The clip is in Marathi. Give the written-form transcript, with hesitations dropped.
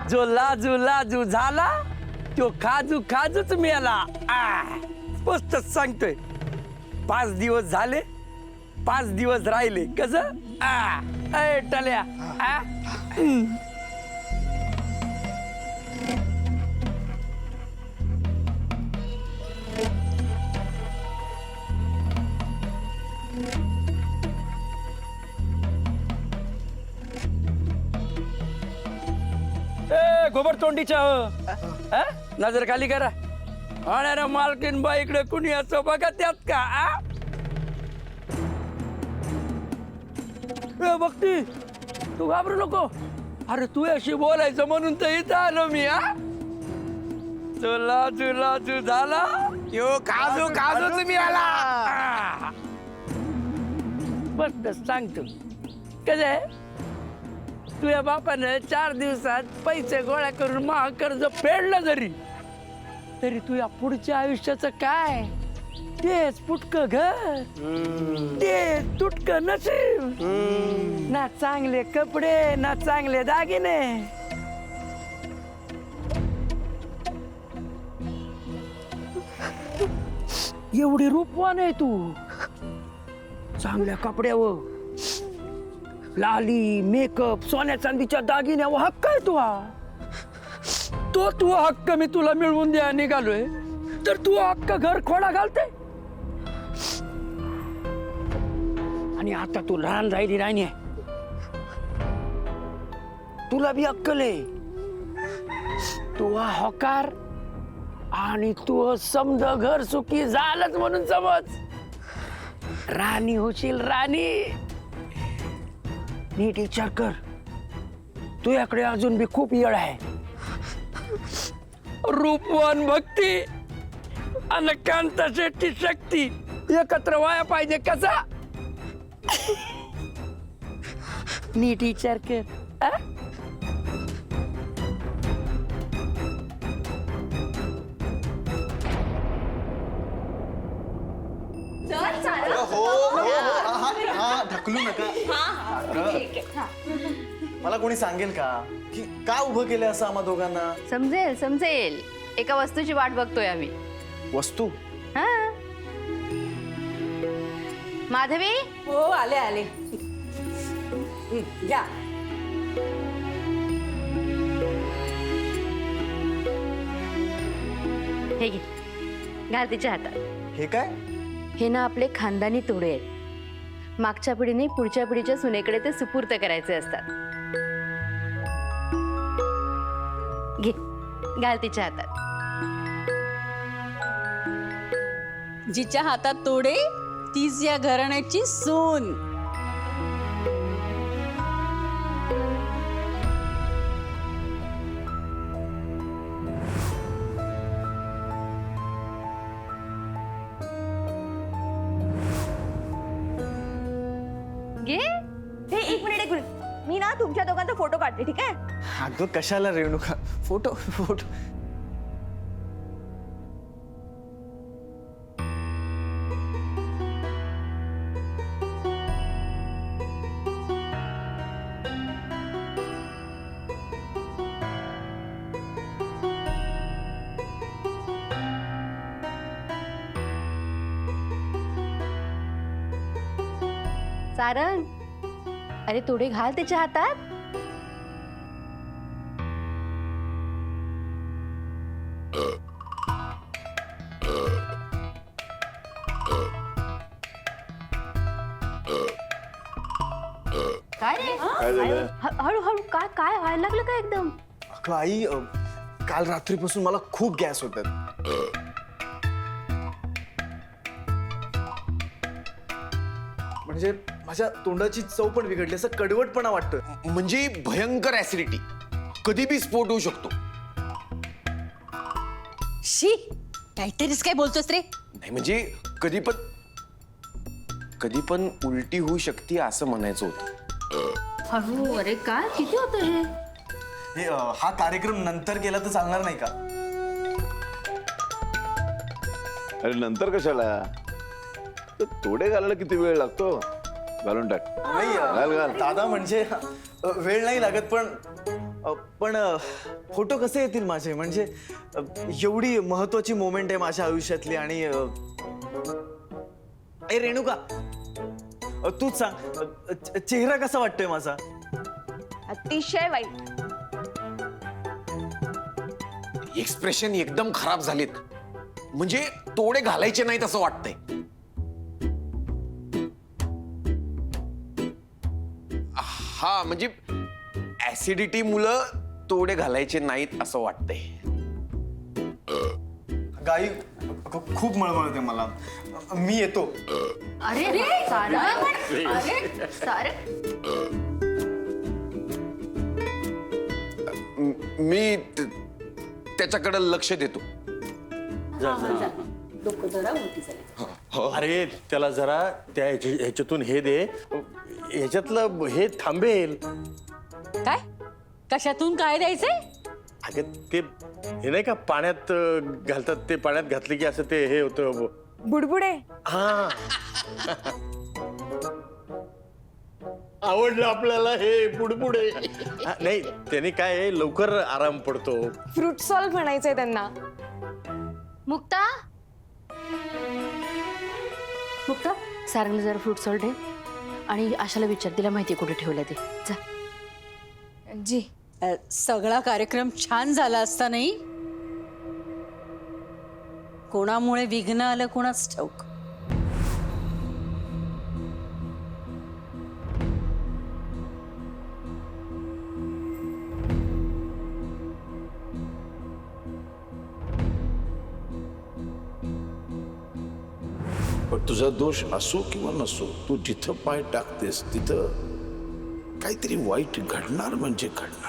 जो लाजू लाजू झाला तो खाजू खाजूच मेला. स्पष्ट सांगतोय. 5 दिवस झाले, 5 दिवस राहिले. कसं टल्या गोबर तोंडीच्या नजर खाली करा. आणि मालकीन बाई इकडे कुणी असं बघा त्यात का. बघती तू घाबरू नको. अरे तू अशी बोलायचं म्हणून तर इथं आलो मी. तुला तुला तू झाला यो काजू काजू तुम्ही आला. बस सांगतो कसं आहे. तुझ्या बापानं 4 दिवसात पैसे गोळा करून महा कर्ज फेडलं जरी तरी तुझ्या पुढच्या आयुष्याचं काय. तेच फुटकं घर, ते तुटकं नशीब. ना चांगले कपडे ना चांगले दागिने. एवढी रूपवान आहे तू. चांगल्या कपड्यावर लाली मेकअप सोन्या चांदीच्या दागिन्यावर हक्क आहे तू हक्क मी तुला मिळवून द्या निघालोय तर तू हक्क घर खोडा घालते. आणि आता तू लहान राहिली राणी आहे. तुला बी अक्कल आहे. तू होकार आणि तू समज घर सुखी झालंच म्हणून समज. राणी होशील राणी. नीट विचार कर. तुझ्याकडे अजून बी खूप येळ आहे. रूपवान भक्ती आणि कांता शेट्टी शक्ती एकत्र व्हाया पाहिजे. कसा नीट विचार कर. ढकलू नका. मला कोणी सांगेल का की का उभं केलं असं आम्हा दोघांना. समजेल समजेल. एका वस्तूची वाट बघतोय आम्ही. वस्तू. हा माधवी. हो आले आले. या हे घे घाल तिच्या हातात. हे काय. हे ना आपले खानदानी तोडे आहेत. मागच्या पिढीने पुढच्या पिढीच्या सुनेकडे ते सुपूर्त करायचे असतात. घे घाल तिच्या हातात. जिच्या हातात तोडे तीच या घराण्याची सून. घे. हे एक मिनिट मी ना तुमच्या दोघांचा फोटो काढते. ठीक आहे. अगं कशाला रेणुका. Photo photo. सारंग अरे तोडे घाल त्याच्या हातात. काय रे. हळूहळू काय काय व्हायला लागलं का एकदम. अगं आई काल रात्रीपासून मला खूप गॅस होतात. म्हणजे माझ्या तोंडाची चव पण बिघडली. असं कडवटपणा वाटतं. म्हणजे भयंकर ऍसिडिटी. कधी बी स्फोट होऊ शकतो. शी काहीतरीच काय बोलतोस रे? नाही म्हणजे कधी पण उलटी होऊ शकते असं म्हणायचं होतं. हळू, अरे काय किती होतं हे? हे हा कार्यक्रम नंतर केला तर चालणार नाही का? अरे नंतर कशाला? तर तोडे घालायला किती वेळ लागतो? घालून टाक. नाही घाल घाल. दादा म्हणजे वेळ नाही लागत पण फोटो कसे येतील माझे? म्हणजे एवढी महत्वाची मोमेंट आहे माझ्या आयुष्यातली आणि ए रेणुका, तूच सांग चेहरा कसा वाटतोय माझा? अतिशय वाईट. एक्सप्रेशन एकदम खराब झालेत. म्हणजे तोडे घालायचे नाहीत असं वाटतंय. हा म्हणजे ऍसिडिटी मुलं तोडे घालायचे नाहीत असं वाटतंय. गाई खूप मळमळते मला. मी येतो. अरे सारंग, मी त्याच्याकडे लक्ष देतो. अरे त्याला जरा त्या ह्याच्यातून हे दे, ह्याच्यातलं हे थांबेल. काय कशातून काय द्यायचंय? अगं ते हे नाही का पाण्यात घालतात, ते पाण्यात घातले की असं ते हे होतं. बुडबुडे. हा आवडलं आपल्याला हे बुडबुडे. हा, नाही त्याने काय आहे, लवकर आराम पडतो. फ्रूट सॉल्व म्हणायचंय त्यांना. मुक्ता, मुक्ता सारंगला जरा फ्रूट सॉल्ट दे आणि आशाला विचार, तिला माहिती कुठे ठेवलं ते. जा. जी. सगळा कार्यक्रम छान झाला असता नाही? कोणामुळे विघ्न आलं कोणाच ठाऊक. पण तुझा दोष असो किंवा नसो, तू जिथं पाय टाकतेस तिथं काहीतरी वाईट घडणार म्हणजे घडणार.